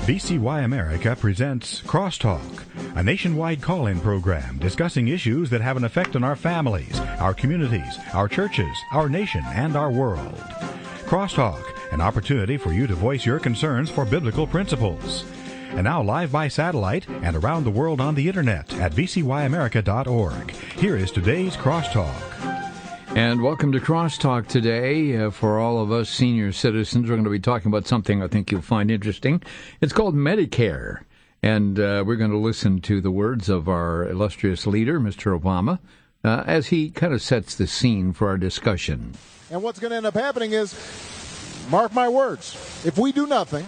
VCY America presents Crosstalk, a nationwide call-in program discussing issues that have an effect on our families, our communities, our churches, our nation, and our world. Crosstalk, an opportunity for you to voice your concerns for biblical principles. And now live by satellite and around the world on the internet at vcyamerica.org. Here is today's Crosstalk. And welcome to Crosstalk today. For all of us senior citizens, we're going to be talking about something I think you'll find interesting. It's called Medicare. And we're going to listen to the words of our illustrious leader, Mr. Obama, as he kind of sets the scene for our discussion. And what's going to end up happening is, mark my words, if we do nothing,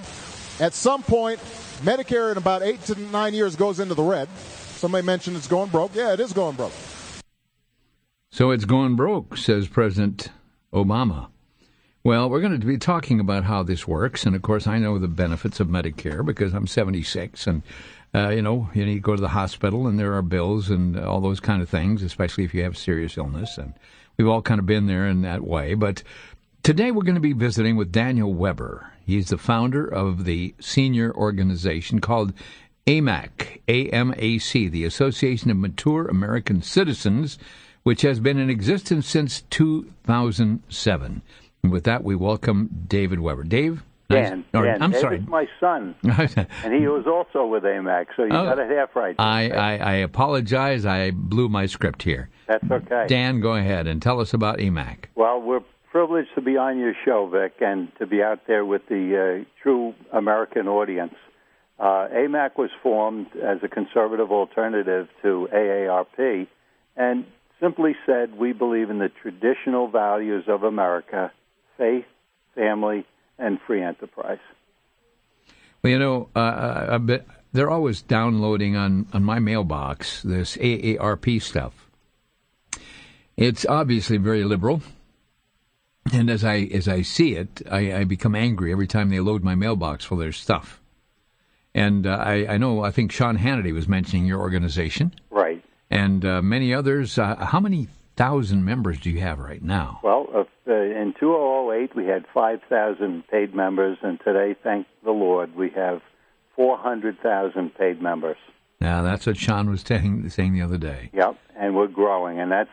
at some point, Medicare in about 8 to 9 years goes into the red. Somebody mentioned it's going broke. Yeah, it is going broke. So it's going broke, says President Obama. Well, we're going to be talking about how this works. And, of course, I know the benefits of Medicare because I'm 76. And, you need to go to the hospital and there are bills and all those kind of things, especially if you have serious illness. And we've all kind of been there in that way. But today we're going to be visiting with Daniel Weber. He's the founder of the senior organization called A.A.M.A.C, A.M.A.C, the Association of Mature American Citizens, which has been in existence since 2007. And with that, we welcome David Weber. Dave? Dan, I'm David's sorry. My son, and he was also with A.A.M.A.C, so you got it half right. I apologize. I blew my script here. That's okay. Dan, go ahead and tell us about A.A.M.A.C. Well, we're privileged to be on your show, Vic, and to be out there with the true American audience. A.A.M.A.C was formed as a conservative alternative to A.A.R.P, and simply said, we believe in the traditional values of America, faith, family, and free enterprise. Well, they're always downloading on my mailbox this A.A.R.P stuff. It's obviously very liberal, and as I see it, I become angry every time they load my mailbox for their stuff. And I think Sean Hannity was mentioning your organization. Right. And many others. How many thousand members do you have right now? Well, in 2008, we had 5,000 paid members, and today, thank the Lord, we have 400,000 paid members. Now, that's what Sean was saying the other day. Yep, and we're growing, and that's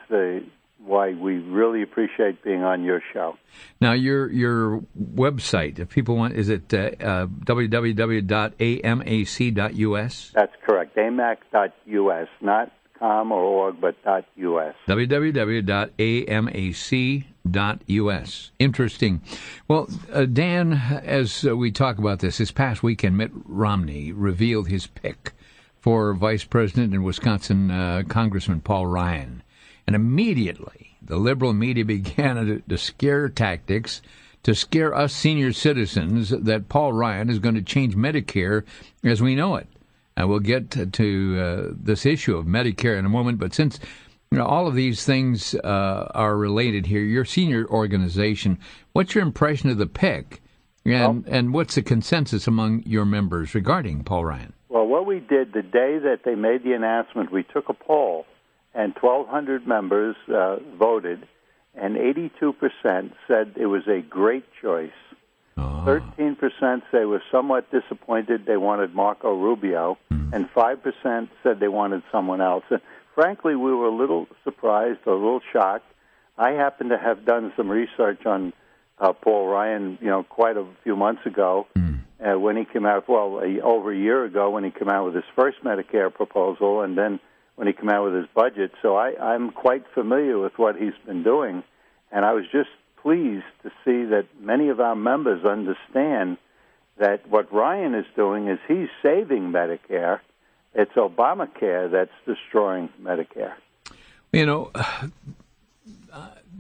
why we really appreciate being on your show. Now, your website, if people want, is it www.amac.us? That's correct, amac.us, not .com or .org, but .us. www.amac.us. Interesting. Well, Dan, as we talk about this past weekend, Mitt Romney revealed his pick for Vice President and Wisconsin Congressman Paul Ryan. And immediately, the liberal media began to scare tactics to scare us senior citizens that Paul Ryan is going to change Medicare as we know it. And we'll get to this issue of Medicare in a moment. But since all of these things are related here, your senior organization, what's your impression of the pick? And what's the consensus among your members regarding Paul Ryan? Well, what we did the day that they made the announcement, we took a poll, and 1,200 members voted, and 82% said it was a great choice. 13% say were somewhat disappointed they wanted Marco Rubio, and 5% said they wanted someone else. And frankly, we were a little surprised, a little shocked. I happen to have done some research on Paul Ryan, quite a few months ago when he came out, over a year ago when he came out with his first Medicare proposal, and then when he came out with his budget. So I'm quite familiar with what he's been doing, and I was just pleased to see that many of our members understand that what Ryan is doing is he's saving Medicare. It's Obamacare that's destroying Medicare.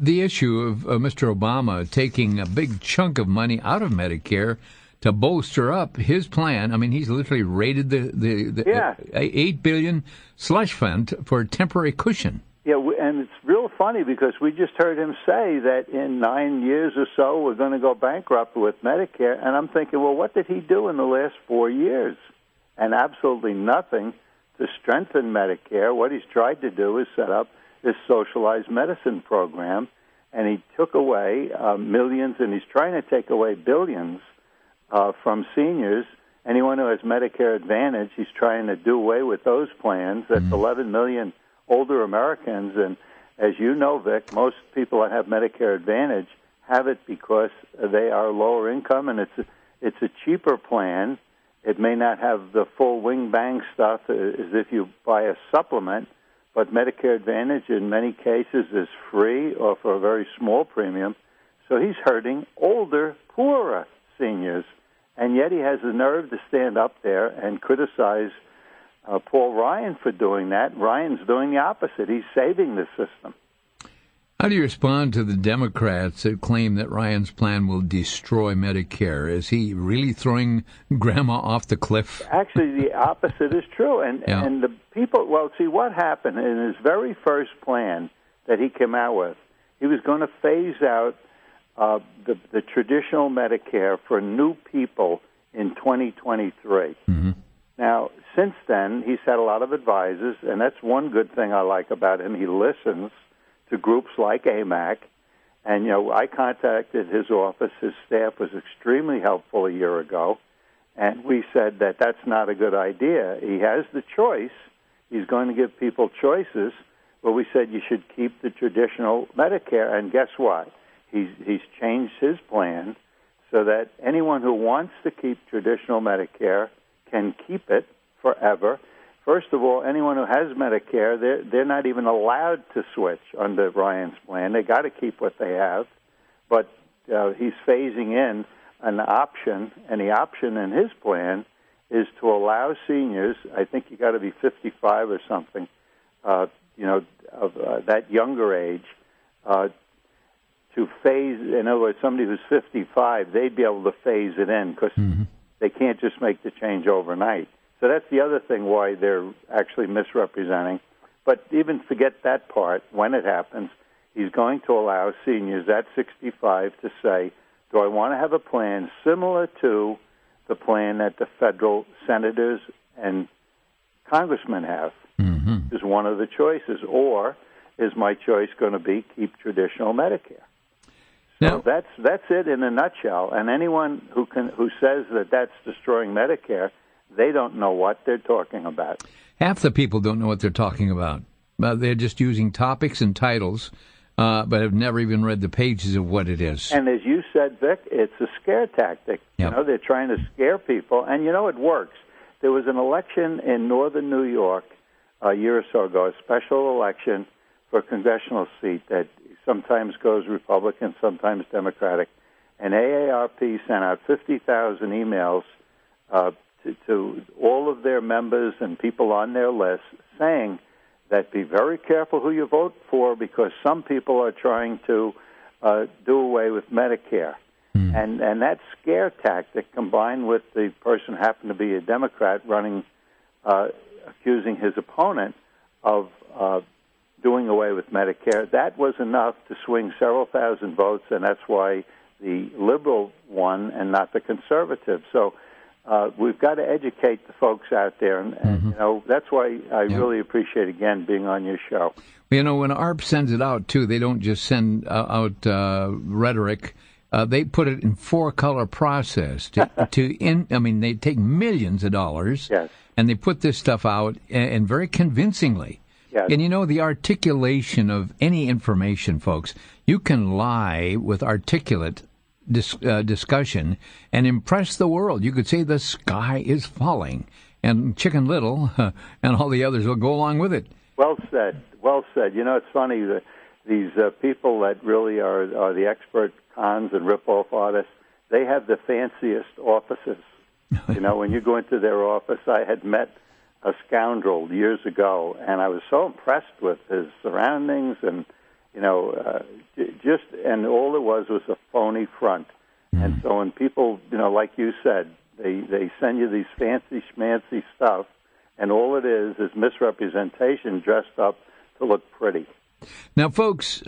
The issue of Mr. Obama taking a big chunk of money out of Medicare to bolster up his plan. I mean, he's literally raided the $8 billion slush fund for a temporary cushion. Yeah, and it's real funny because we just heard him say that in 9 years or so we're going to go bankrupt with Medicare. And I'm thinking, well, what did he do in the last 4 years? And absolutely nothing to strengthen Medicare. What he's tried to do is set up this socialized medicine program, and he took away millions, and he's trying to take away billions from seniors anyone who has Medicare Advantage, he's trying to do away with those plans. That's 11 million older Americans. And as you know, Vic, most people that have Medicare Advantage have it because they are lower income, and it's a cheaper plan. It may not have the full wing-bang stuff as if you buy a supplement, but Medicare Advantage in many cases is free or for a very small premium. So he's hurting older, poorer seniors, and yet he has the nerve to stand up there and criticize Paul Ryan for doing that. Ryan's doing the opposite. He's saving the system. How do you respond to the Democrats that claim that Ryan's plan will destroy Medicare? Is he really throwing Grandma off the cliff? Actually, the opposite is true. And the people, well, see, what happened in his very first plan that he came out with, he was going to phase out the traditional Medicare for new people in 2023. Mm-hmm. Now, since then, he's had a lot of advisors, and that's one good thing I like about him. He listens to groups like A.A.R.P. And, I contacted his office. His staff was extremely helpful a year ago, and we said that that's not a good idea. He has the choice. He's going to give people choices, but we said you should keep the traditional Medicare, and guess what? He's changed his plan so that anyone who wants to keep traditional Medicare can keep it forever. First of all, anyone who has Medicare, they're not even allowed to switch under Ryan's plan. They got to keep what they have, but he's phasing in an option, and the option in his plan is to allow seniors. I think you got to be 55 or something, of that younger age, to phase. In other words, somebody who's 55, they'd be able to phase it in because they can't just make the change overnight. So that's the other thing why they're actually misrepresenting. But even forget that part. When it happens, he's going to allow seniors at 65 to say, do I want to have a plan similar to the plan that the federal senators and congressmen have? Mm-hmm. Is one of the choices. Or is my choice going to be keep traditional Medicare? So that's it in a nutshell. And anyone who says that that's destroying Medicare, they don't know what they're talking about. Half the people don't know what they're talking about. They're just using topics and titles, but have never even read the pages of what it is. And as you said, Vic, it's a scare tactic. Yep. They're trying to scare people, and it works. There was an election in northern New York a year or so ago, a special election for a congressional seat that sometimes goes Republican, sometimes Democratic, and A.A.R.P. sent out 50,000 emails to all of their members and people on their list saying that be very careful who you vote for because some people are trying to do away with Medicare. And that scare tactic combined with the person happened to be a Democrat running, accusing his opponent of doing away with Medicare, that was enough to swing several thousand votes, and that's why the liberal won and not the conservative. So we've got to educate the folks out there, and that's why I really appreciate, again, being on your show. When A.A.R.P. sends it out, too, they don't just send out rhetoric. They put it in four-color process. They take millions of dollars, and they put this stuff out, and very convincingly. Yes. And the articulation of any information, folks, you can lie with articulate discussion and impress the world. You could say the sky is falling, and Chicken Little and all the others will go along with it. Well said. Well said. It's funny that these people that really are the expert cons and rip-off artists, they have the fanciest offices. When you go into their office, I had met a scoundrel years ago, and I was so impressed with his surroundings and, and all it was a phony front. And so when people, like you said, they send you these fancy schmancy stuff, and all it is misrepresentation dressed up to look pretty. Now, folks,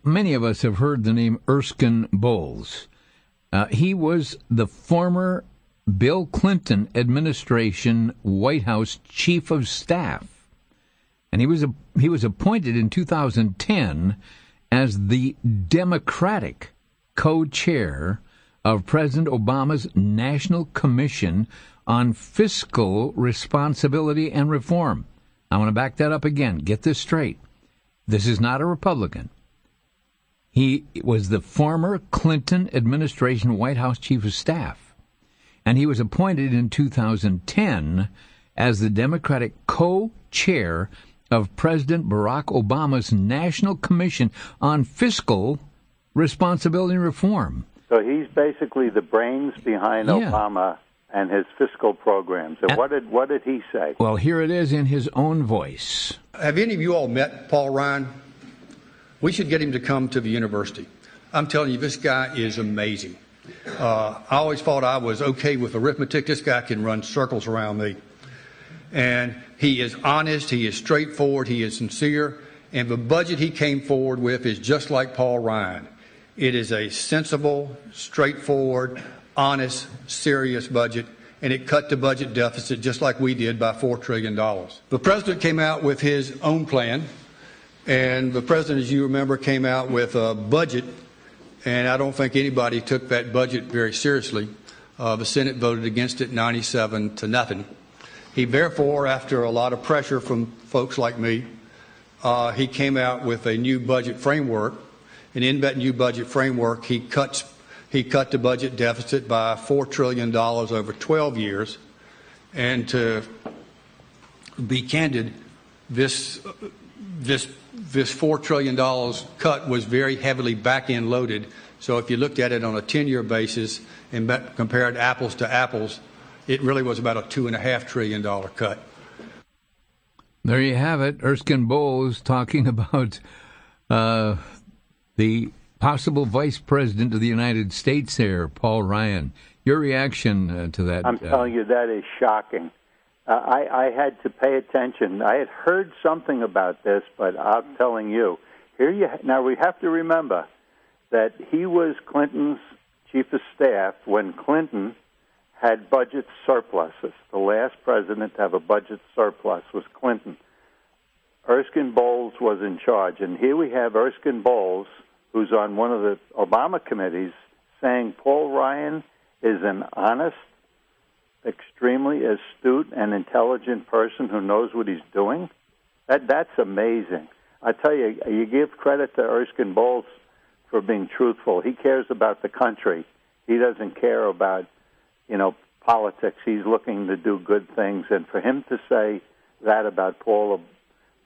many of us have heard the name Erskine Bowles. He was the former Bill Clinton administration White House chief of staff, and he was appointed in 2010 as the Democratic co-chair of President Obama's National Commission on fiscal responsibility and reform. I want to back that up again. Get this straight. This is not a Republican. He was the former Clinton administration White House chief of staff, and he was appointed in 2010 as the Democratic co-chair of President Barack Obama's National Commission on Fiscal Responsibility and Reform. So he's basically the brains behind Obama and his fiscal programs. And what did he say? Well, here it is in his own voice. Have any of you all met Paul Ryan? We should get him to come to the university. I'm telling you, this guy is amazing. I always thought I was okay with arithmetic. This guy can run circles around me. And he is honest, he is straightforward, he is sincere, and the budget he came forward with is just like Paul Ryan. It is a sensible, straightforward, honest, serious budget, and it cut the budget deficit just like we did by $4 trillion. The president came out with his own plan, and the president, as you remember, came out with a budget, and I don't think anybody took that budget very seriously. The Senate voted against it 97-0. He therefore, after a lot of pressure from folks like me, he came out with a new budget framework, and in that new budget framework, he cut the budget deficit by $4 trillion over 12 years. And to be candid, this $4 trillion cut was very heavily back-end loaded. So if you looked at it on a 10-year basis and compared apples to apples, it really was about a $2.5 trillion cut. There you have it. Erskine Bowles talking about the possible vice president of the United States there, Paul Ryan. Your reaction to that? I'm telling you, that is shocking. I had to pay attention. I had heard something about this, but I'm telling you, now we have to remember that he was Clinton's chief of staff when Clinton had budget surpluses. The last president to have a budget surplus was Clinton. Erskine Bowles was in charge, and here we have Erskine Bowles, who's on one of the Obama committees, saying Paul Ryan is an honest, extremely astute and intelligent person who knows what he's doing. That's amazing. I tell you, you give credit to Erskine Bowles for being truthful. He cares about the country. He doesn't care about, politics. He's looking to do good things, and for him to say that about Paul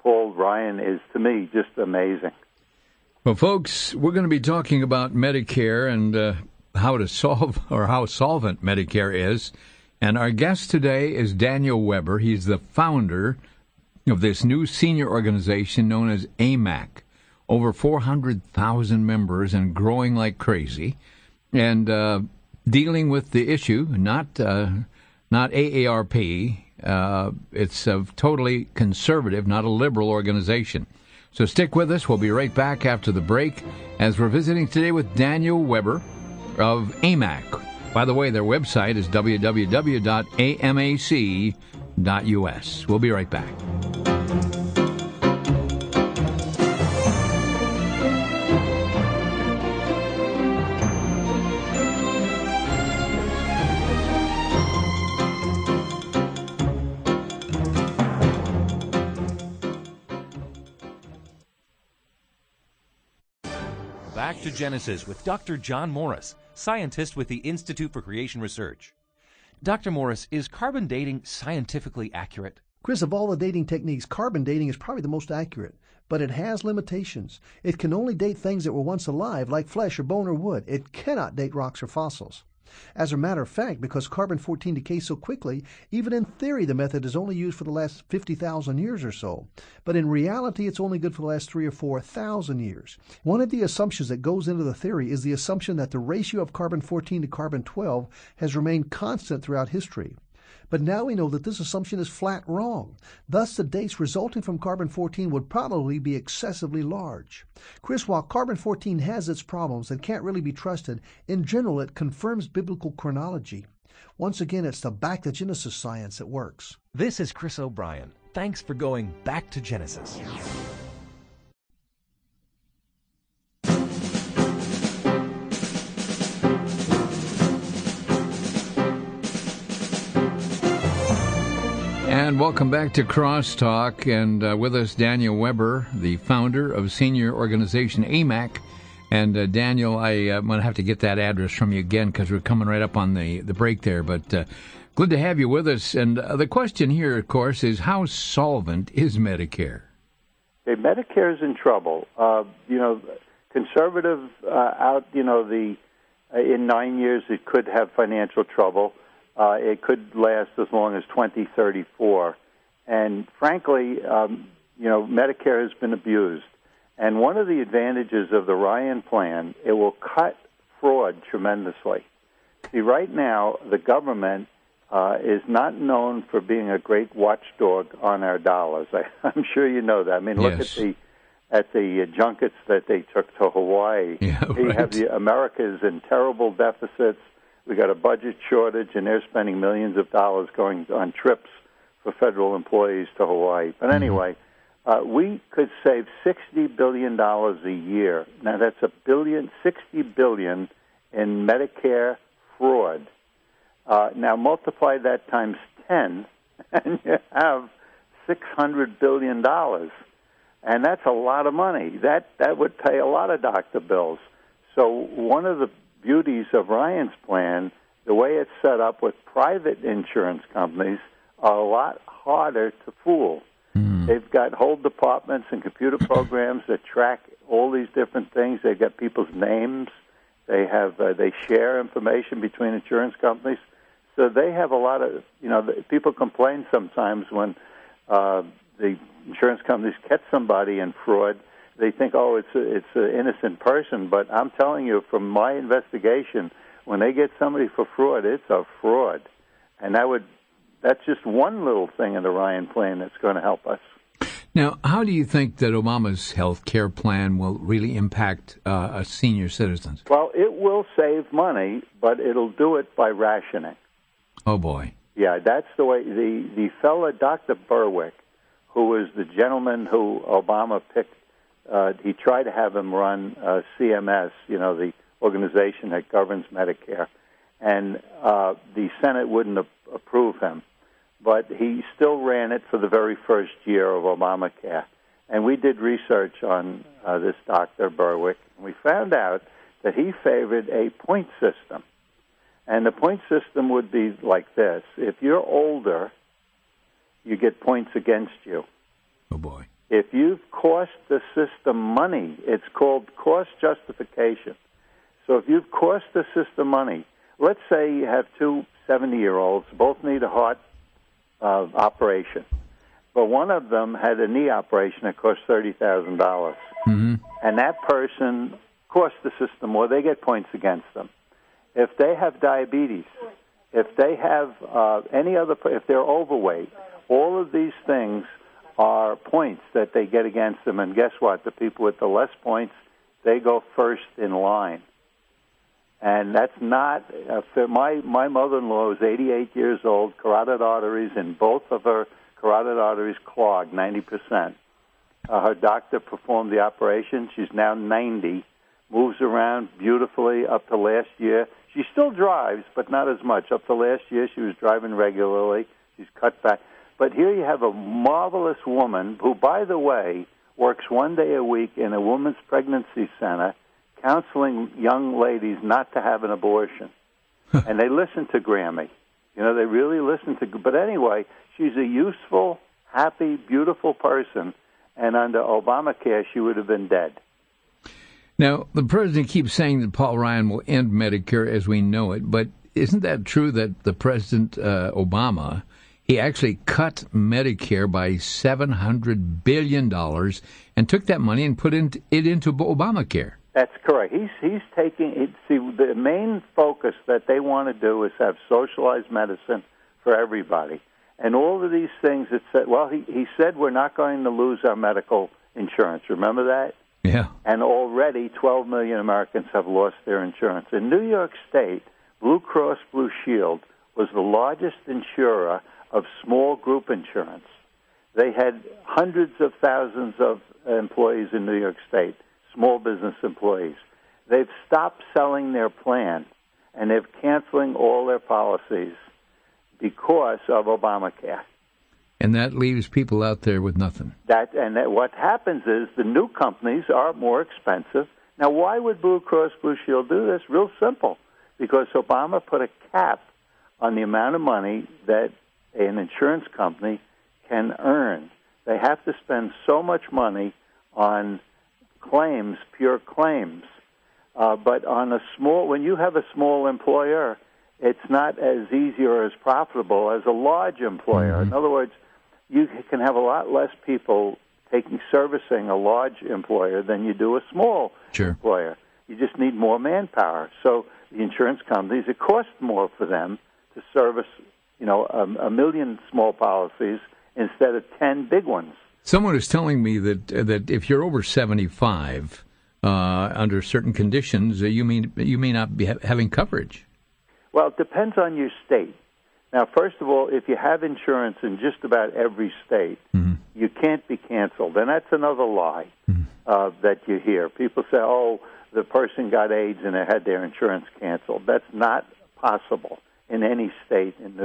Ryan is, to me, just amazing. Well, folks, we're going to be talking about Medicare and how solvent Medicare is. And our guest today is Daniel Weber. He's the founder of this new senior organization known as A.A.M.A.C. Over 400,000 members and growing like crazy. And dealing with the issue, not A.A.R.P. It's a totally conservative, not a liberal organization. So stick with us. We'll be right back after the break as we're visiting today with Daniel Weber of A.A.M.A.C. By the way, their website is www.amac.us. We'll be right back. Back to Genesis with Dr. John Morris, scientist with the Institute for Creation Research. Dr. Morris, is carbon dating scientifically accurate? Chris, of all the dating techniques, carbon dating is probably the most accurate, but it has limitations. It can only date things that were once alive, like flesh or bone or wood. It cannot date rocks or fossils. As a matter of fact, because carbon-14 decays so quickly, even in theory the method is only used for the last 50,000 years or so. But in reality, it's only good for the last 3,000 or 4,000 years. One of the assumptions that goes into the theory is the assumption that the ratio of carbon-14 to carbon-12 has remained constant throughout history. But now we know that this assumption is flat wrong. Thus, the dates resulting from carbon-14 would probably be excessively large. Chris, while carbon-14 has its problems and can't really be trusted, in general it confirms biblical chronology. Once again, it's the back to Genesis science that works. This is Chris O'Brien. Thanks for going back to Genesis. And welcome back to Crosstalk. And with us, Daniel Weber, the founder of senior organization A.A.M.A.C. And Daniel, I'm going to have to get that address from you again because we're coming right up on the break there. But good to have you with us. And the question here, of course, is how solvent is Medicare? Okay, Medicare is in trouble. Conservative in 9 years it could have financial trouble. It could last as long as 2034. And frankly, Medicare has been abused. And one of the advantages of the Ryan plan, it will cut fraud tremendously. See, right now, the government is not known for being a great watchdog on our dollars. I'm sure you know that. I mean, look at the junkets that they took to Hawaii. Yeah, right. You have America's in terrible deficits. We got a budget shortage, and they're spending millions of dollars going on trips for federal employees to Hawaii. But anyway, we could save $60 billion a year. Now, that's $60 billion in Medicare fraud. Now, multiply that times 10, and you have $600 billion. And that's a lot of money. That would pay a lot of doctor bills. So one of the beauties of Ryan's plan, the way it's set up with private insurance companies, are a lot harder to fool. They've got whole departments and computer programs that track all these different things. They've got people's names. They share information between insurance companies. So they have a lot of, people complain sometimes when the insurance companies catch somebody in fraud. They think, it's an innocent person. But I'm telling you, from my investigation, when they get somebody for fraud, it's a fraud. And that's just one little thing in the Ryan plan that's going to help us. Now, how do you think that Obama's health care plan will really impact senior citizens? Well, it will save money, but it'll do it by rationing. Oh, boy. Yeah, that's the way. The fella, Dr. Berwick, who was the gentleman who Obama picked, he tried to have him run CMS, the organization that governs Medicare, and the Senate wouldn't approve him. But he still ran it for the very first year of Obamacare. And we did research on this Dr. Berwick, and we found out that he favored a point system. And the point system would be like this. If you're older, you get points against you. Oh, boy. If you've cost the system money, it's called cost justification. So if you've cost the system money, let's say you have two 70-year-olds, both need a heart operation. But one of them had a knee operation that cost $30,000. Mm-hmm. And that person cost the system more. They get points against them. If they have diabetes, if they have if they're overweight, all of these things are points that they get against them. And guess what? The people with the less points, they go first in line. And that's not my mother-in-law is 88 years old, carotid arteries, and both of her carotid arteries clogged, 90%. Her doctor performed the operation. She's now 90, moves around beautifully up to last year. She still drives, but not as much. Up to last year, she was driving regularly. She's cut back. But here you have a marvelous woman who, by the way, works one day a week in a women's pregnancy center, counseling young ladies not to have an abortion. And they listen to Grammy. They really listen to... But anyway, she's a useful, happy, beautiful person, and under Obamacare, she would have been dead. Now, the president keeps saying that Paul Ryan will end Medicare as we know it, but isn't that true that the President Obama, he actually cut Medicare by $700 billion and took that money and put it into Obamacare? That's correct. He's taking it. See, the main focus that they want to do is have socialized medicine for everybody, and all of these things. It said, well, he said we're not going to lose our medical insurance. Remember that? Yeah. And already 12 million Americans have lost their insurance. In New York State, Blue Cross Blue Shield was the largest insurer of small group insurance. They had hundreds of thousands of employees in New York State. Small business employees. They've stopped selling their plan, and they're canceling all their policies because of Obamacare. And that leaves people out there with nothing. What happens is the new companies are more expensive. Now, why would Blue Cross Blue Shield do this? Real simple. Because Obama put a cap on the amount of money that an insurance company can earn. They have to spend so much money on claims, pure claims. But when you have a small employer, it's not as easy or as profitable as a large employer. Mm-hmm. In other words, you can have a lot less people servicing a large employer than you do a small employer. You just need more manpower. So the insurance companies, it costs more for them to service, a million small policies instead of 10 big ones. Someone is telling me that if you're over 75, under certain conditions, you may not be having coverage. Well, it depends on your state. Now, first of all, if you have insurance in just about every state, mm-hmm. you can't be canceled. And that's another lie that you hear. People say, oh, the person got AIDS and they had their insurance canceled. That's not possible in any state from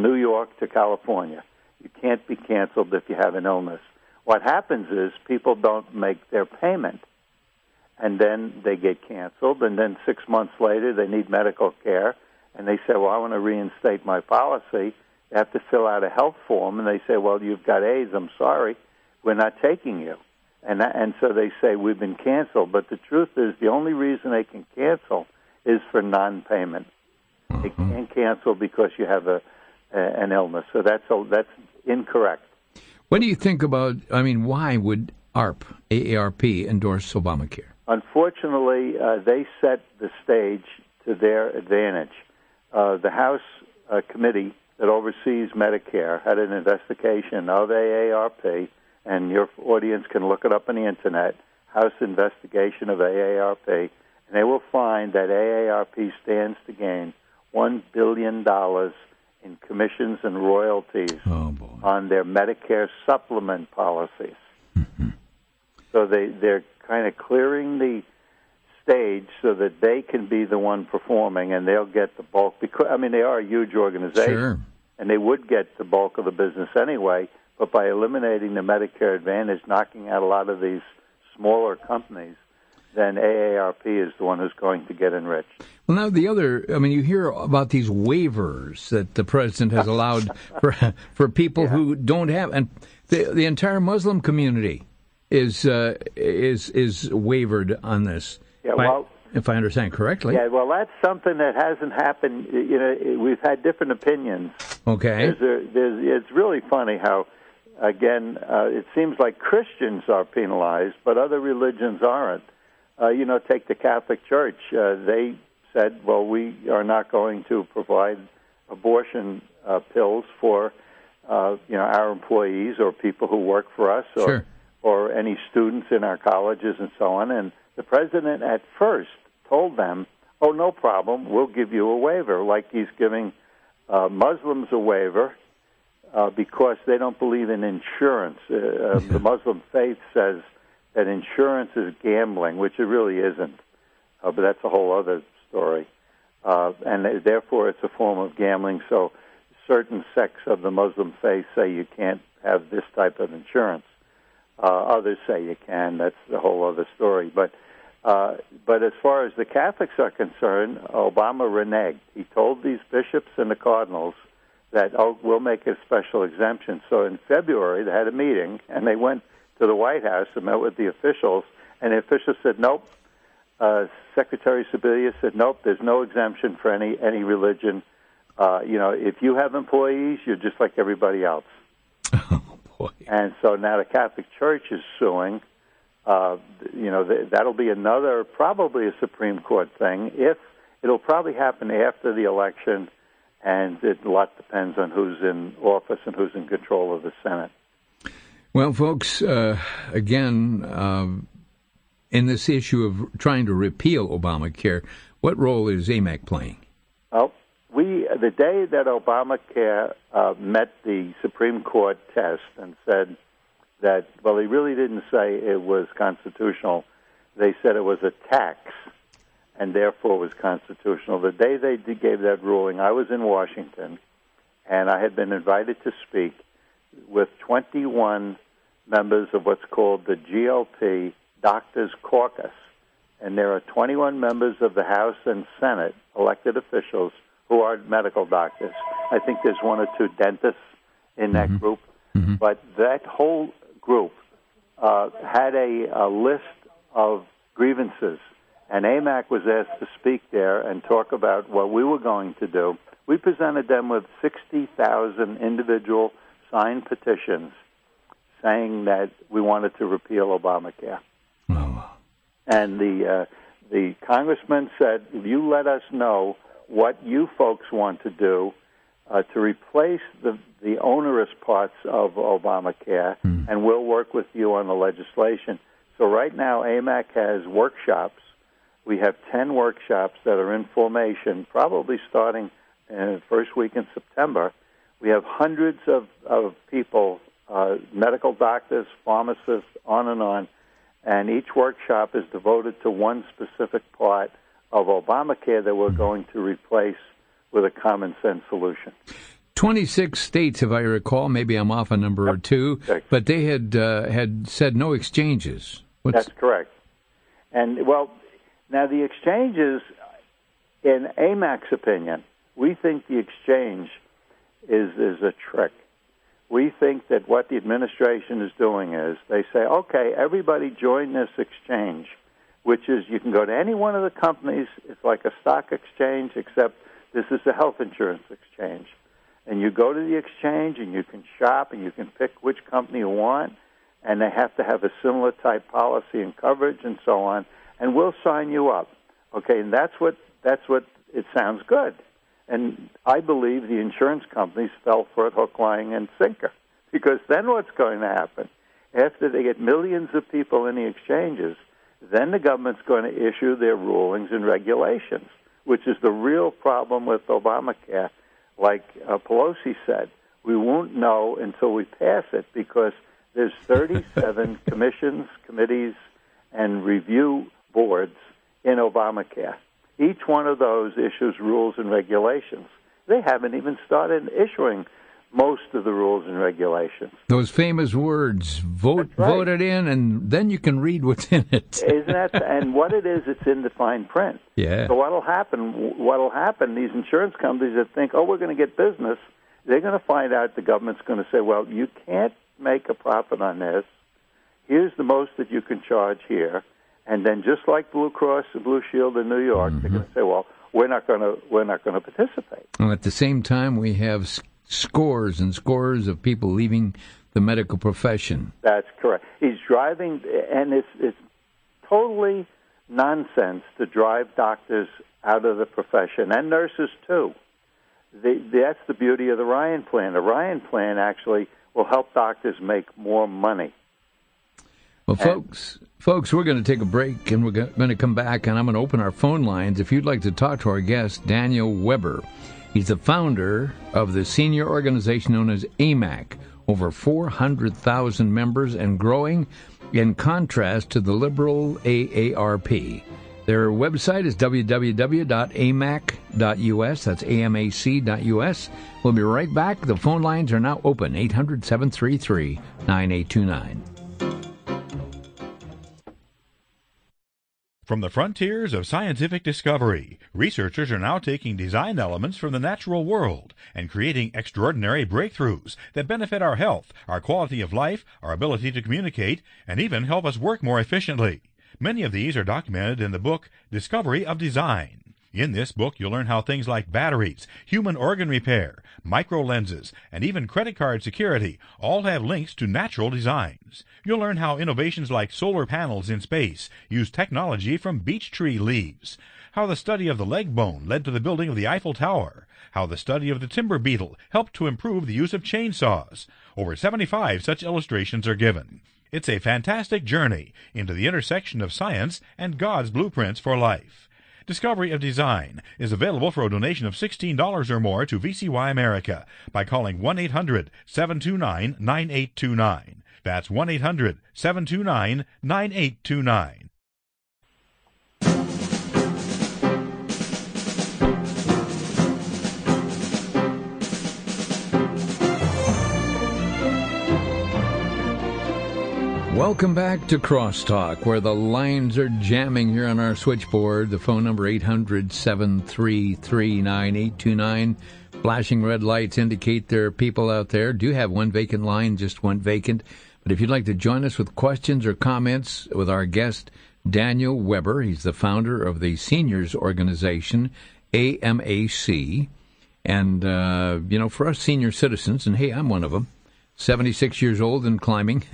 New York to California. You can't be canceled if you have an illness. What happens is people don't make their payment, and then they get canceled, and then 6 months later they need medical care, and they say, well, I want to reinstate my policy. They have to fill out a health form, and they say, well, you've got AIDS. I'm sorry. We're not taking you. And so they say, we've been canceled. But the truth is the only reason they can cancel is for non-payment. Mm-hmm. They can't cancel because you have an illness. So that's incorrect. What do you think about, why would A.A.R.P. endorse Obamacare? Unfortunately, they set the stage to their advantage. The House committee that oversees Medicare had an investigation of A.A.R.P., and your audience can look it up on the Internet, House investigation of A.A.R.P., and they will find that A.A.R.P. stands to gain $1 billion in commissions and royalties on their Medicare supplement policies. Mm-hmm. So they're kind of clearing the stage so that they can be the one performing, and they'll get the bulk. Because they are a huge organization, and they would get the bulk of the business anyway. But by eliminating the Medicare Advantage, knocking out a lot of these smaller companies, then A.A.R.P. is the one who's going to get enriched. Well, now the other, you hear about these waivers that the president has allowed for people who don't have, and the entire Muslim community is wavered on this. Yeah, if I understand correctly. Yeah, well, that's something that hasn't happened. We've had different opinions. Okay. It's really funny how, again, it seems like Christians are penalized, but other religions aren't. Take the Catholic Church. They said, well, we are not going to provide abortion pills for, our employees or people who work for us or any students in our colleges and so on. And the president at first told them, oh, no problem, we'll give you a waiver, like he's giving Muslims a waiver because they don't believe in insurance. The Muslim faith says that insurance is gambling, which it really isn't. But that's a whole other story. And therefore, it's a form of gambling. So certain sects of the Muslim faith say you can't have this type of insurance. Others say you can. That's a whole other story. But as far as the Catholics are concerned, Obama reneged. He told these bishops and the cardinals that, we'll make a special exemption. So in February, they had a meeting, and they went to the White House and met with the officials, and the officials said, nope. Secretary Sebelius said, nope, there's no exemption for any religion. If you have employees, you're just like everybody else. Oh, boy. And so now the Catholic Church is suing. That'll be another, probably a Supreme Court thing. It'll probably happen after the election, and a lot depends on who's in office and who's in control of the Senate. Well, folks, again, in this issue of trying to repeal Obamacare, what role is A.M.A.C playing? Well, the day that Obamacare met the Supreme Court test and said that, well, he really didn't say it was constitutional. They said it was a tax and therefore was constitutional. The day they gave that ruling, I was in Washington, and I had been invited to speak with 21 members of what's called the GOP Doctors Caucus. And there are 21 members of the House and Senate, elected officials, who are medical doctors. I think there's one or two dentists in that group. But that whole group had a list of grievances, and AMAC was asked to speak there and talk about what we were going to do. We presented them with 60,000 individual signed petitions saying that we wanted to repeal Obamacare. Oh. And the congressman said, if you let us know what you folks want to do to replace the onerous parts of Obamacare, and we'll work with you on the legislation. So right now, AMAC has workshops. We have 10 workshops that are in formation, probably starting in the first week in September. We have hundreds of people, medical doctors, pharmacists, on, and each workshop is devoted to one specific part of Obamacare that we're going to replace with a common-sense solution. 26 states, if I recall, maybe I'm off a number or two, but they had said no exchanges. That's correct. And, well, now the exchanges, in AMAC's opinion, we think the exchange is a trick. We think that what the administration is doing is they say, okay, everybody join this exchange, which is you can go to any one of the companies. It's like a stock exchange, except this is a health insurance exchange. And you go to the exchange and you can shop and you can pick which company you want, and they have to have a similar type policy and coverage and so on, and we'll sign you up. Okay, and that's what it sounds good. And I believe the insurance companies fell for it hook, line, and sinker. Because then what's going to happen? After they get millions of people in the exchanges, then the government's going to issue their rulings and regulations, which is the real problem with Obamacare. Like Pelosi said, we won't know until we pass it because there's 37 commissions, committees, and review boards in Obamacare. Each one of those issues rules and regulations. They haven't even started issuing most of the rules and regulations. Those famous words, vote it in, and then you can read what's in it. Isn't that? And what it is, it's in the fine print. Yeah. So what'll happen, these insurance companies that think, oh, we're going to get business, they're going to find out the government's going to say, well, you can't make a profit on this. Here's the most that you can charge here. And then just like Blue Cross and Blue Shield in New York, they're going to say, well, we're not going to participate. Well, at the same time, we have scores and scores of people leaving the medical profession. That's correct. He's driving, and it's totally nonsense to drive doctors out of the profession, and nurses too. That's the beauty of the Ryan Plan. The Ryan Plan actually will help doctors make more money. Well, folks, we're going to take a break, and we're going to come back, and I'm going to open our phone lines. If you'd like to talk to our guest, Daniel Weber. He's the founder of the senior organization known as A.A.M.A.C, over 400,000 members and growing, in contrast to the liberal A.A.R.P. Their website is www.amac.us. That's AMAC.us. We'll be right back. The phone lines are now open, 800-733-9829. From the frontiers of scientific discovery, researchers are now taking design elements from the natural world and creating extraordinary breakthroughs that benefit our health, our quality of life, our ability to communicate, and even help us work more efficiently. Many of these are documented in the book Discovery of Design. In this book, you'll learn how things like batteries, human organ repair, microlenses, and even credit card security all have links to natural designs. You'll learn how innovations like solar panels in space use technology from beech tree leaves, how the study of the leg bone led to the building of the Eiffel Tower, how the study of the timber beetle helped to improve the use of chainsaws. Over 75 such illustrations are given. It's a fantastic journey into the intersection of science and God's blueprints for life. Discovery of Design is available for a donation of $16 or more to VCY America by calling 1-800-729-9829. That's 1-800-729-9829. Welcome back to Crosstalk, where the lines are jamming here on our switchboard. The phone number 800-733-9829. Flashing red lights indicate there are people out there. Do have one vacant line, just one vacant. But if you'd like to join us with questions or comments with our guest, Daniel Weber, he's the founder of the seniors organization, A.M.A.C. And, for us senior citizens, and hey, I'm one of them, 76 years old and climbing.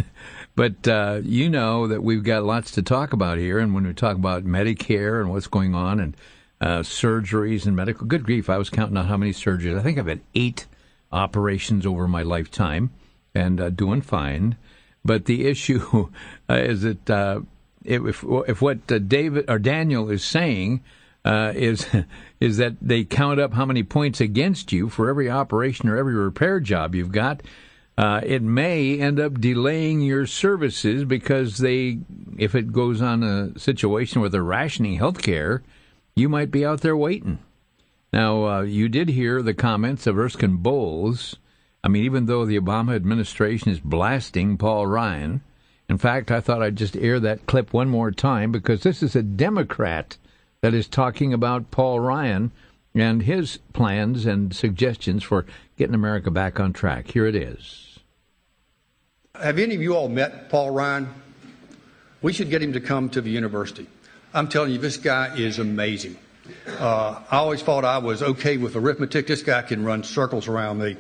But you know that we've got lots to talk about here, and when we talk about Medicare and what's going on and surgeries and medical, good grief, I was counting out how many surgeries. I think I've had 8 operations over my lifetime and doing fine. But the issue is that if what David or Daniel is saying is that they count up how many points against you for every operation or every repair job you've got, it may end up delaying your services because if it goes on a situation where they're rationing health care, you might be out there waiting. Now, you did hear the comments of Erskine Bowles. I mean, even though the Obama administration is blasting Paul Ryan, in fact, I thought I'd just air that clip one more time because this is a Democrat that is talking about Paul Ryan and his plans and suggestions for getting America back on track. Here it is. Have any of you all met Paul Ryan? We should get him to come to the university. I'm telling you, this guy is amazing. I always thought I was okay with arithmetic. This guy can run circles around me.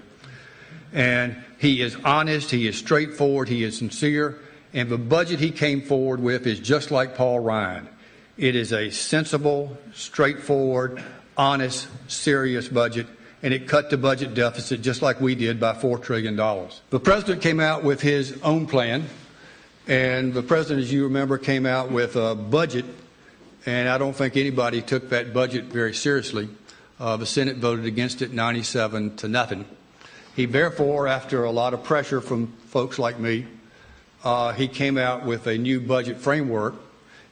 And he is honest, he is straightforward, he is sincere, and the budget he came forward with is just like Paul Ryan. It is a sensible, straightforward, honest, serious budget, and it cut the budget deficit just like we did by $4 trillion. The president came out with his own plan, and the president, as you remember, came out with a budget, and I don't think anybody took that budget very seriously. The Senate voted against it 97-0. He therefore, after a lot of pressure from folks like me, he came out with a new budget framework,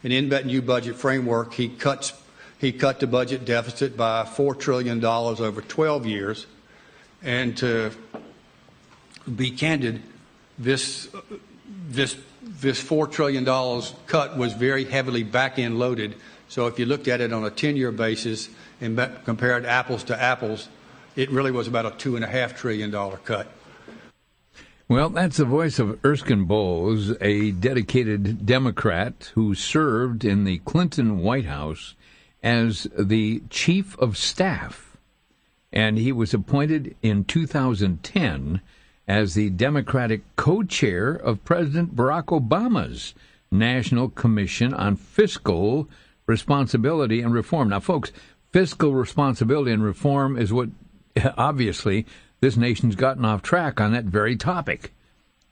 and in that new budget framework, he cut the budget deficit by $4 trillion over 12 years. And to be candid, this $4 trillion cut was very heavily back-end loaded. So if you looked at it on a 10-year basis and compared apples to apples, it really was about a $2.5 trillion cut. Well, that's the voice of Erskine Bowles, a dedicated Democrat who served in the Clinton White House as the chief of staff. And he was appointed in 2010 as the Democratic co-chair of President Barack Obama's National Commission on Fiscal Responsibility and Reform. Now, folks, fiscal responsibility and reform is what, obviously, this nation's gotten off track on that very topic.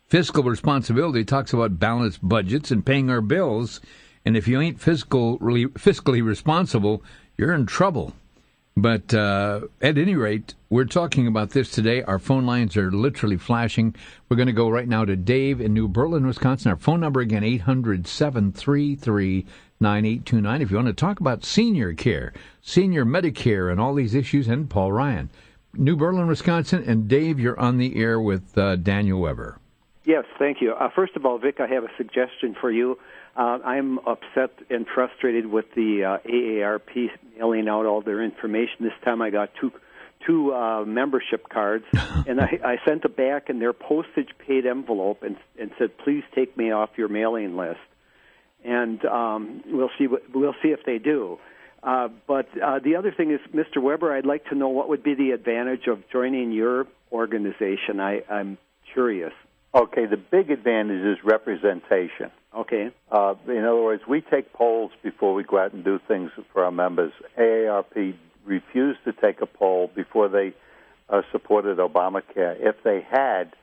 Fiscal responsibility talks about balanced budgets and paying our bills, and if you ain't fiscally responsible, you're in trouble. But at any rate, we're talking about this today. Our phone lines are literally flashing. We're going to go right now to Dave in New Berlin, Wisconsin. Our phone number again, 800-733-9829. If you want to talk about senior care, senior Medicare, and all these issues, and Paul Ryan. New Berlin, Wisconsin, and Dave, you're on the air with Daniel Weber. Yes, thank you. First of all, Vic, I have a suggestion for you. I'm upset and frustrated with the A.A.R.P. mailing out all their information. This time I got two membership cards, and I sent it back in their postage-paid envelope and said, please take me off your mailing list. And we'll see if they do. But the other thing is, Mr. Weber, I'd like to know what would be the advantage of joining your organization. I'm curious. Okay, the big advantage is representation. Okay. In other words, we take polls before we go out and do things for our members. A.A.R.P. refused to take a poll before they supported Obamacare. If they had,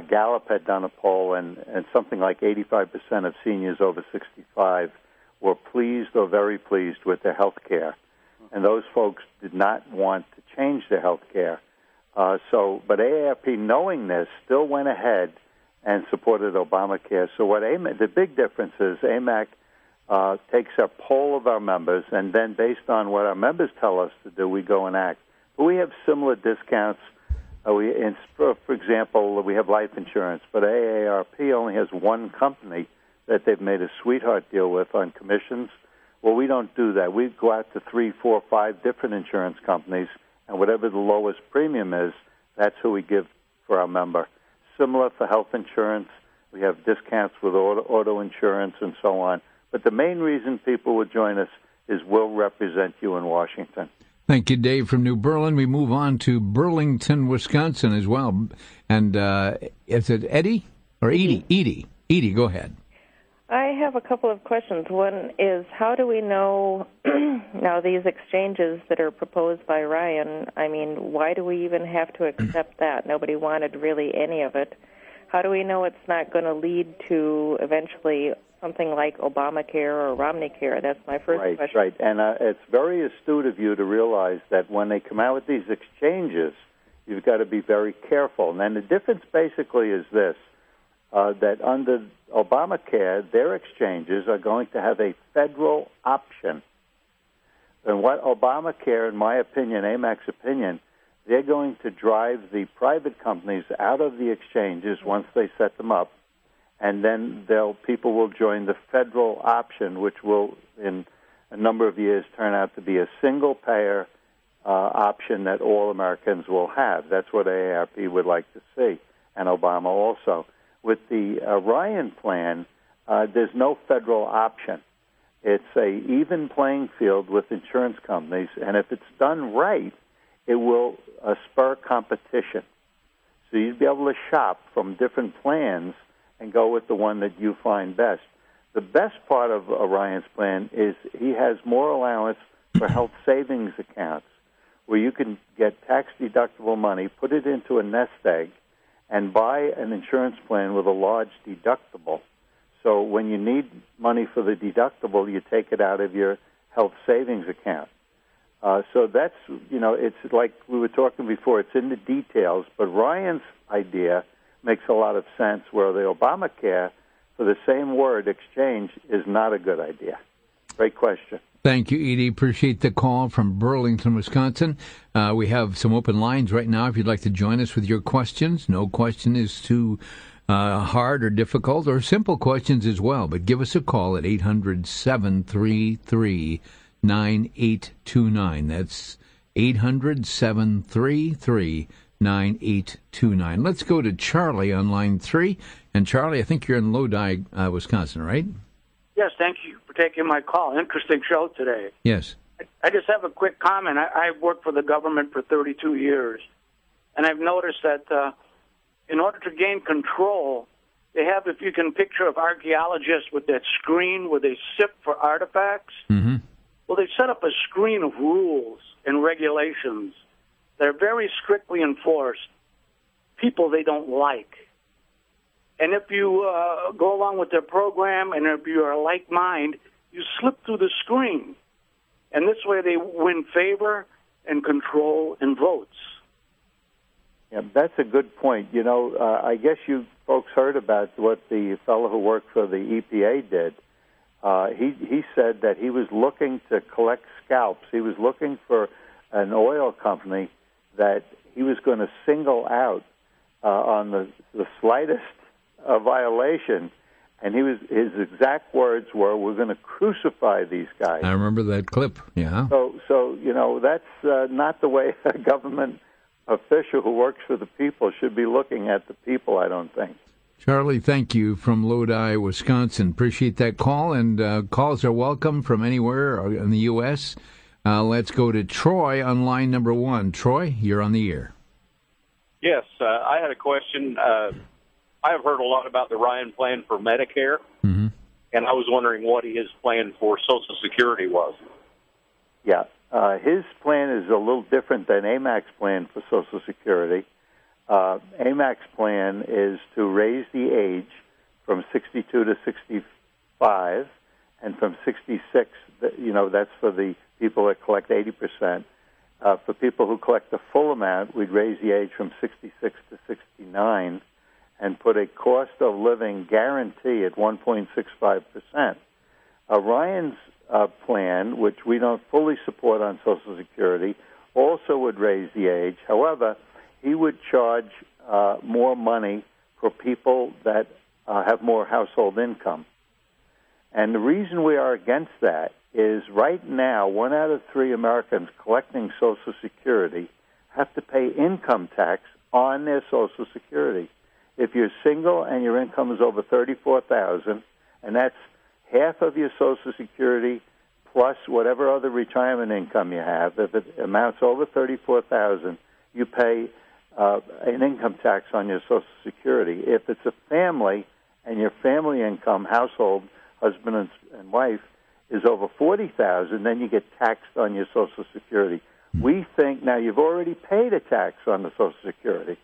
Gallup had done a poll, and something like 85% of seniors over 65 were pleased or very pleased with their health care. And those folks did not want to change their health care. But A.A.R.P., knowing this, still went ahead and supported Obamacare. So the big difference is A.M.A.C. Takes a poll of our members, and then based on what our members tell us to do, we go and act. But we have similar discounts. For example, we have life insurance, but A.A.R.P. only has one company that they've made a sweetheart deal with on commissions. Well, we don't do that. We go out to 3, 4, 5 different insurance companies, and whatever the lowest premium is, that's who we give for our member. Similar for health insurance. We have discounts with auto insurance and so on. But the main reason people would join us is we'll represent you in Washington. Thank you, Dave, from New Berlin. We move on to Burlington, Wisconsin as well. And is it Eddie or Edie? Edie, go ahead. I have a couple of questions. One is, how do we know now these exchanges that are proposed by Ryan, I mean, why do we even have to accept that? Nobody wanted really any of it. How do we know it's not going to lead to eventually something like Obamacare or Romneycare? That's my first question. Right. And it's very astute of you to realize that when they come out with these exchanges, you've got to be very careful. And the difference basically is this, that under Obamacare, their exchanges are going to have a federal option. And what Obamacare, in my opinion, A.M.A.C's opinion, they're going to drive the private companies out of the exchanges once they set them up, and then people will join the federal option, which will, in a number of years, turn out to be a single-payer option that all Americans will have. That's what A.A.R.P would like to see, and Obama also. With the Ryan plan, there's no federal option. It's a even playing field with insurance companies, and if it's done right, it will spur competition. So you'd be able to shop from different plans and go with the one that you find best. The best part of Ryan's plan is he has more allowance for health savings accounts where you can get tax-deductible money, put it into a nest egg, and buy an insurance plan with a large deductible. So when you need money for the deductible, you take it out of your health savings account. So that's, it's like we were talking before, it's in the details, but Ryan's idea makes a lot of sense, where the Obamacare, for the same word, exchange, is not a good idea. Great question. Thank you, Edie. Appreciate the call from Burlington, Wisconsin. We have some open lines right now if you'd like to join us with your questions. No question is too hard or difficult, or simple questions as well. But give us a call at 800-733-9829. That's 800-733-9829. Let's go to Charlie on line 3. And Charlie, I think you're in Lodi, Wisconsin, right? Yes, thank you for taking my call. Interesting show today. Yes. I just have a quick comment. I've worked for the government for 32 years, and I've noticed that in order to gain control, they have, if you can picture of archaeologists with that screen where they sift for artifacts, well, they set up a screen of rules and regulations that are very strictly enforced. People they don't like. And if you go along with their program, and if you are like mind, you slip through the screen. And this way they win favor and control and votes. Yeah, that's a good point. I guess you folks heard about what the fellow who worked for the EPA did. He said that he was looking to collect scalps. He was looking for an oil company that he was going to single out on the slightest violation, and his exact words were, "We're going to crucify these guys." I remember that clip. Yeah. So that's not the way a government official who works for the people should be looking at the people, I don't think. Charlie, thank you from Lodi, Wisconsin. Appreciate that call, and calls are welcome from anywhere in the U.S. Let's go to Troy on line number 1. Troy, you're on the air. Yes, I had a question. I have heard a lot about the Ryan plan for Medicare, and I was wondering what his plan for Social Security was. Yeah, his plan is a little different than A.M.A.C's plan for Social Security. A.M.A.C's plan is to raise the age from 62 to 65, and from 66, that's for the people that collect 80%. For people who collect the full amount, we'd raise the age from 66 to 69 and put a cost of living guarantee at 1.65%. Ryan's plan, which we don't fully support on Social Security, also would raise the age. However, he would charge more money for people that have more household income. And the reason we are against that is right now 1 out of 3 Americans collecting Social Security have to pay income tax on their Social Security. If you're single and your income is over $34,000, and that's half of your Social Security plus whatever other retirement income you have, if it amounts over $34,000, you pay an income tax on your Social Security. If it's a family and your family income, household, husband and wife, is over $40,000, then you get taxed on your Social Security. We think now you've already paid a tax on the Social Security.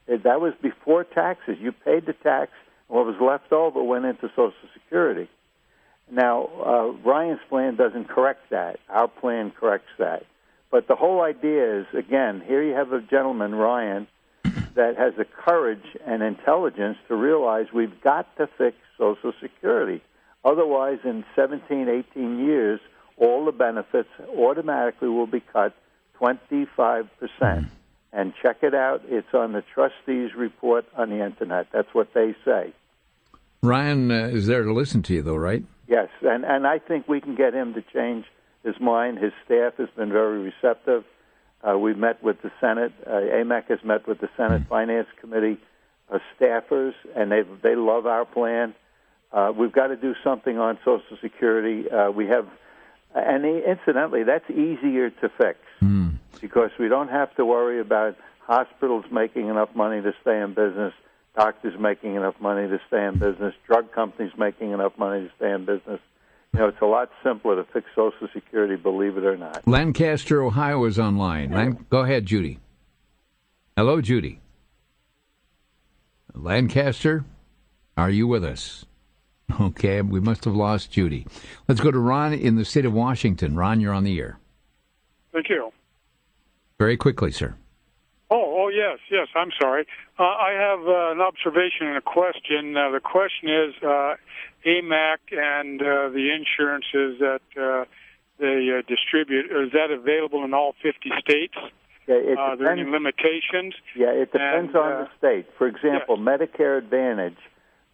That was before taxes. You paid the tax, and what was left over went into Social Security. Now, Ryan's plan doesn't correct that. Our plan corrects that. But the whole idea is, again, here you have a gentleman, Ryan, that has the courage and intelligence to realize we've got to fix Social Security. Otherwise, in 17, 18 years, all the benefits automatically will be cut 25%. And check it out. It's on the trustees' report on the Internet. That's what they say. Ryan is there to listen to you, though, right? Yes, and I think we can get him to change his mind. His staff has been very receptive. We've met with the Senate. AMAC has met with the Senate Finance Committee staffers, and they love our plan. We've got to do something on Social Security. And incidentally, that's easier to fix because we don't have to worry about hospitals making enough money to stay in business, doctors making enough money to stay in business, drug companies making enough money to stay in business. It's a lot simpler to fix Social Security, believe it or not. Lancaster, Ohio is online. Go ahead, Judy. Hello, Judy. Lancaster, are you with us? Okay, we must have lost Judy. Let's go to Ron in the state of Washington. Ron, you're on the air. Thank you. Very quickly, sir. Oh, yes, I'm sorry. I have an observation and a question. The question is AMAC and the insurances that they distribute, is that available in all 50 states? Yeah, are there any limitations? Yeah, it depends on the state. For example, yes. Medicare Advantage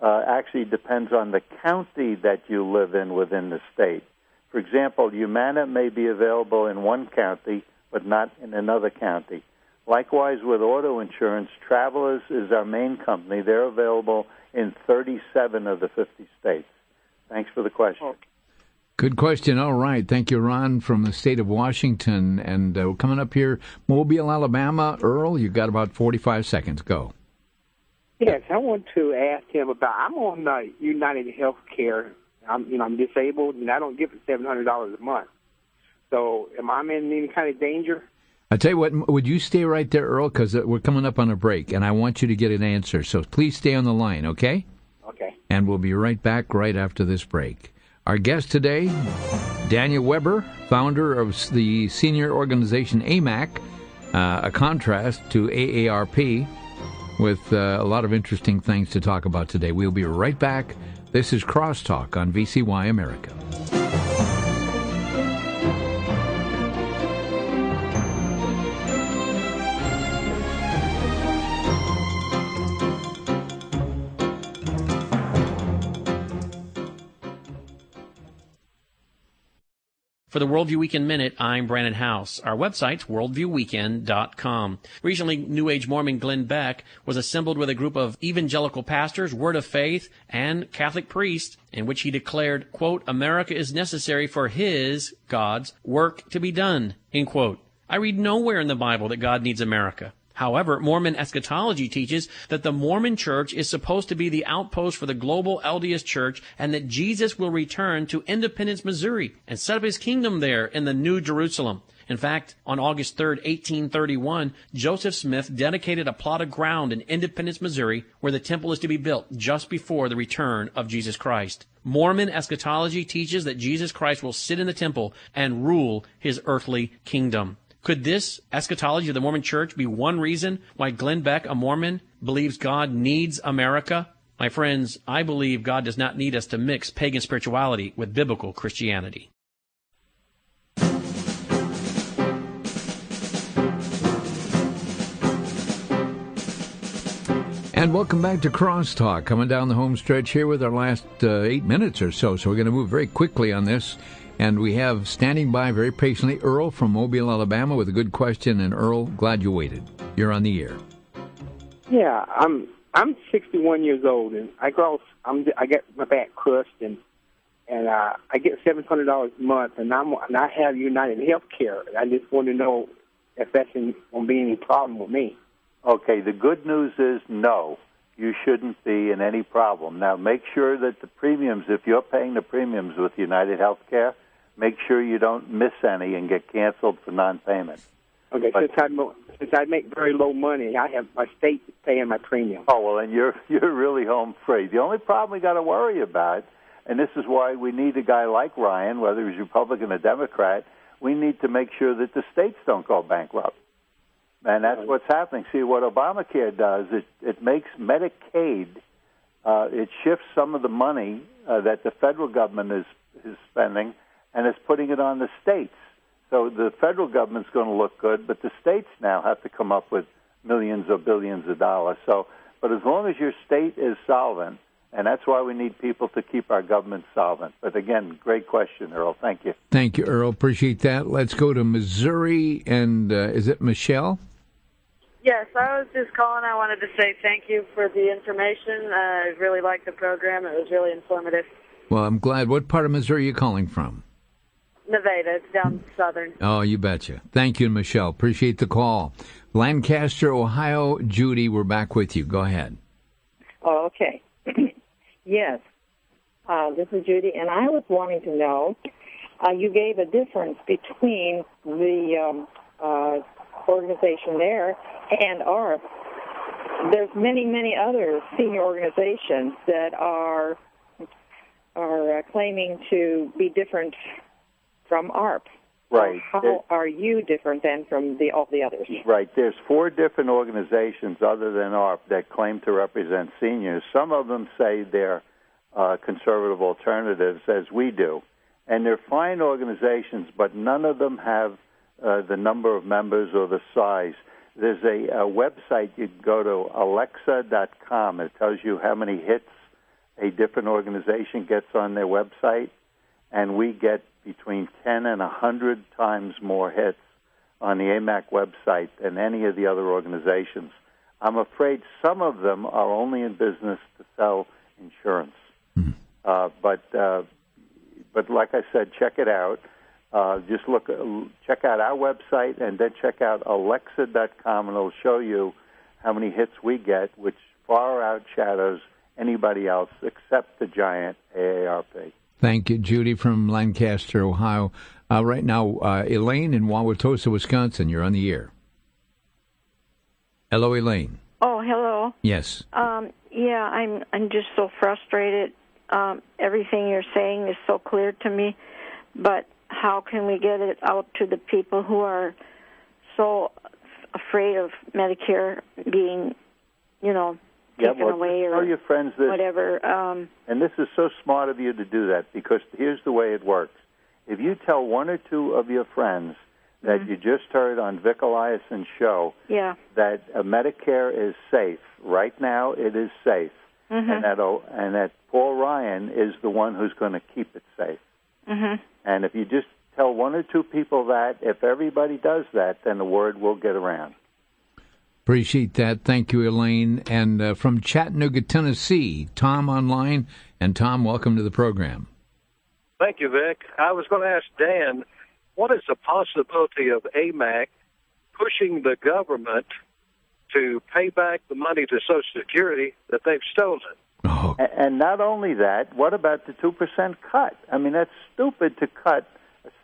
actually depends on the county that you live in within the state. For example, Humana may be available in one county, but not in another county. Likewise, with auto insurance, Travelers is our main company. They're available in 37 of the 50 states. Thanks for the question. Okay. Good question. All right. Thank you, Ron, from the state of Washington. And coming up here, Mobile, Alabama. Earl, you've got about 45 seconds. Go. Yes, I want to ask him about, I'm on United Health Care. I'm disabled, and I don't get $700 a month. So am I in any kind of danger? I tell you what, would you stay right there, Earl, because we're coming up on a break, and I want you to get an answer. So please stay on the line, okay? Okay. And we'll be right back right after this break. Our guest today, Daniel Weber, founder of the senior organization A.A.M.A.C, a contrast to A.A.R.P, with a lot of interesting things to talk about today. We'll be right back. This is Crosstalk on VCY America. For the Worldview Weekend Minute, I'm Brandon House. Our website's worldviewweekend.com. Recently, New Age Mormon Glenn Beck was assembled with a group of evangelical pastors, Word of Faith, and Catholic priests, in which he declared, quote, America is necessary for his, God's, work to be done, end quote. I read nowhere in the Bible that God needs America. However, Mormon eschatology teaches that the Mormon Church is supposed to be the outpost for the global LDS Church and that Jesus will return to Independence, Missouri and set up his kingdom there in the New Jerusalem. In fact, on August 3rd, 1831, Joseph Smith dedicated a plot of ground in Independence, Missouri, where the temple is to be built just before the return of Jesus Christ. Mormon eschatology teaches that Jesus Christ will sit in the temple and rule his earthly kingdom. Could this eschatology of the Mormon Church be one reason why Glenn Beck, a Mormon, believes God needs America? My friends, I believe God does not need us to mix pagan spirituality with biblical Christianity. And welcome back to Crosstalk, coming down the home stretch here with our last 8 minutes or so. So we're going to move very quickly on this. And we have standing by very patiently Earl from Mobile, Alabama, with a good question. And Earl, glad you waited. You're on the air. Yeah, I'm 61 years old, and I get my back crushed, and I get $700 a month, and I have United Healthcare. I just want to know if that's going to be any problem with me. Okay, the good news is no, you shouldn't be in any problem. Now, make sure that the premiums, if you're paying the premiums with United Healthcare, make sure you don't miss any and get canceled for non-payment. Okay, since I make very low money, I have my state paying my premium. Oh, well, then you're really home free. The only problem we got to worry about, and this is why we need a guy like Ryan, whether he's Republican or Democrat, we need to make sure that the states don't go bankrupt. And that's what's happening. See, what Obamacare does, it makes Medicaid, it shifts some of the money that the federal government is spending, and it's putting it on the states. So the federal government's going to look good, but the states now have to come up with millions or billions of dollars. So, but as long as your state is solvent, and that's why we need people to keep our government solvent. But again, great question, Earl. Thank you. Thank you, Earl. Appreciate that. Let's go to Missouri, and is it Michelle? Yes, I was just calling. I wanted to say thank you for the information. I really liked the program. It was really informative. Well, I'm glad. What part of Missouri are you calling from? Nevada. It's down southern. Oh, you betcha. Thank you, Michelle. Appreciate the call. Lancaster, Ohio. Judy, we're back with you. Go ahead. Oh, okay. Yes. This is Judy, and I was wanting to know, you gave a difference between the organization there and A.A.R.P. There's many, many other senior organizations that are claiming to be different from A.A.R.P. Right. How are you different than from all the others? Right. There's 4 different organizations other than A.A.R.P. that claim to represent seniors. Some of them say they're conservative alternatives, as we do. And they're fine organizations, but none of them have the number of members or the size. There's a website you can go to, Alexa.com. It tells you how many hits a different organization gets on their website, and we get between 10 and 100 times more hits on the AMAC website than any of the other organizations. I'm afraid some of them are only in business to sell insurance. But like I said, check it out. Just check out our website and then check out Alexa.com, and it'll show you how many hits we get, which far outshadows anybody else except the giant A.A.R.P. Thank you, Judy from Lancaster, Ohio. Right now, Elaine in Wauwatosa, Wisconsin. You're on the air. Hello, Elaine. Oh, hello. Yes. Yeah, I'm just so frustrated. Everything you're saying is so clear to me, but how can we get it out to the people who are so afraid of Medicare being, taken away or tell your friends this, whatever? And this is so smart of you to do that, because here's the way it works. If you tell 1 or 2 of your friends that you just heard on Vic Eliason's show that Medicare is safe, right now it is safe, and that Paul Ryan is the one who's going to keep it safe. And if you just tell 1 or 2 people that, if everybody does that, then the word will get around. Appreciate that. Thank you, Elaine. And from Chattanooga, Tennessee, Tom online. And Tom, welcome to the program. Thank you, Vic. I was going to ask Dan, what is the possibility of A.A.M.A.C pushing the government to pay back the money to Social Security that they've stolen? Oh. And not only that, what about the 2% cut? I mean, that's stupid to cut.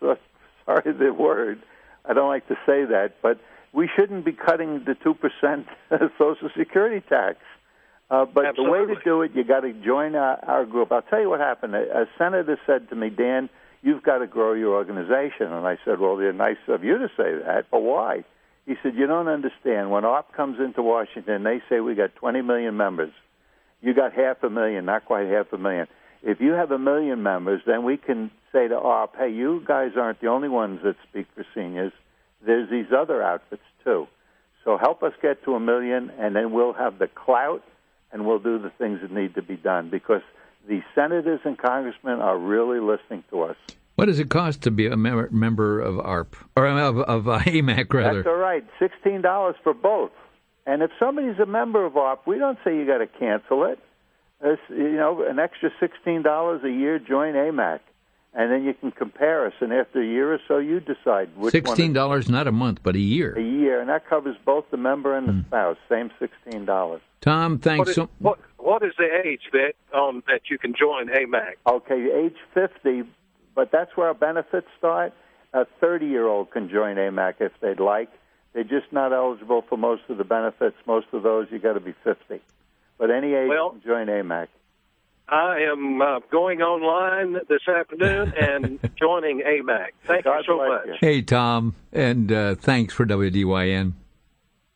Sorry the word. I don't like to say that, but we shouldn't be cutting the 2% Social Security tax. But Absolutely. The way to do it, you got to join our group. I'll tell you what happened. A senator said to me, Dan, you've got to grow your organization. And I said, well, they're nice of you to say that, but why? He said, you don't understand. When A.A.R.P comes into Washington, they say we got 20 million members. You got 500,000, not quite 500,000. If you have 1 million members, then we can say to A.A.R.P, hey, you guys aren't the only ones that speak for seniors. There's these other outfits, too. So help us get to 1 million, and then we'll have the clout and we'll do the things that need to be done, because the senators and congressmen are really listening to us. What does it cost to be a member of A.A.R.P, or of AMAC, rather? That's all right, $16 for both. And if somebody's a member of A.A.R.P, we don't say you got to cancel it. It's, an extra $16 a year, join AMAC. And then you can compare us, and after a year or so, you decide which $16, not a month, but a year. A year, and that covers both the member and the spouse. Same $16. Tom, thanks. What is the age that you can join AMAC? Okay, age 50, but that's where our benefits start. A 30-year-old can join AMAC if they'd like. They're just not eligible for most of the benefits. Most of those, you got to be 50. But any age can join AMAC. I am going online this afternoon and joining AMAC. Thank you so much. Hey, Tom, and thanks for WDYN.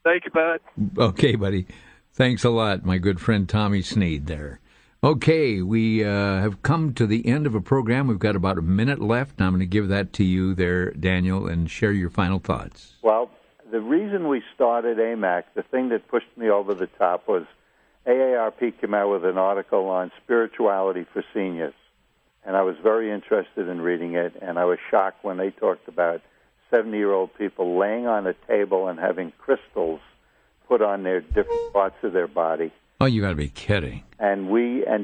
Thank you, bud. Okay, buddy. Thanks a lot, my good friend Tommy Sneed there. Okay, we have come to the end of a program. We've got about a minute left, and I'm going to give that to you there, Daniel, and share your final thoughts. Well, the reason we started AMAC, the thing that pushed me over the top was A.A.R.P. came out with an article on spirituality for seniors, and I was very interested in reading it, and I was shocked when they talked about 70-year-old people laying on a table and having crystals put on their different parts of their body. Oh, you got to be kidding! And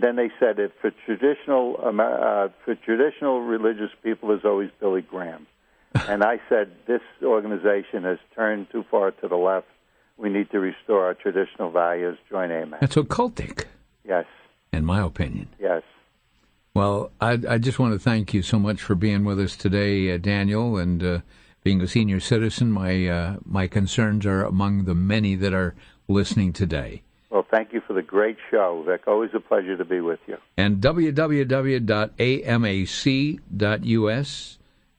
then they said that for traditional religious people, there's always Billy Graham, and I said this organization has turned too far to the left. We need to restore our traditional values. Join AMAC. That's occultic. Yes. In my opinion. Yes. Well, I just want to thank you so much for being with us today, Daniel, and being a senior citizen. My concerns are among the many that are listening today. Well, thank you for the great show, Vic. Always a pleasure to be with you. And www.amac.us,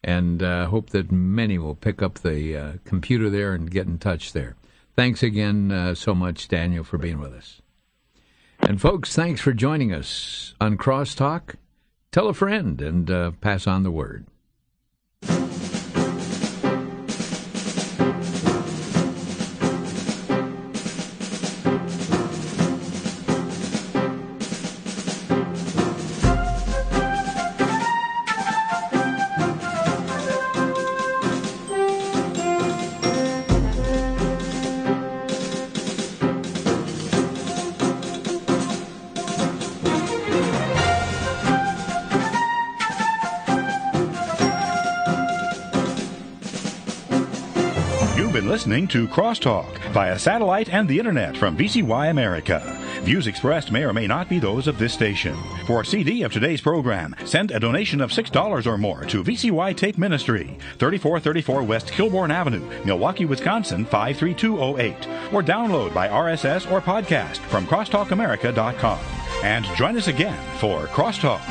and hope that many will pick up the computer there and get in touch there. Thanks again so much, Daniel, for being with us. And folks, thanks for joining us on Crosstalk. Tell a friend and pass on the word. Listening to Crosstalk via satellite and the internet from VCY America. Views expressed may or may not be those of this station. For a CD of today's program, send a donation of $6 or more to VCY Tape Ministry, 3434 West Kilbourne Avenue, Milwaukee, Wisconsin 53208, or download by RSS or podcast from crosstalkamerica.com. And join us again for Crosstalk.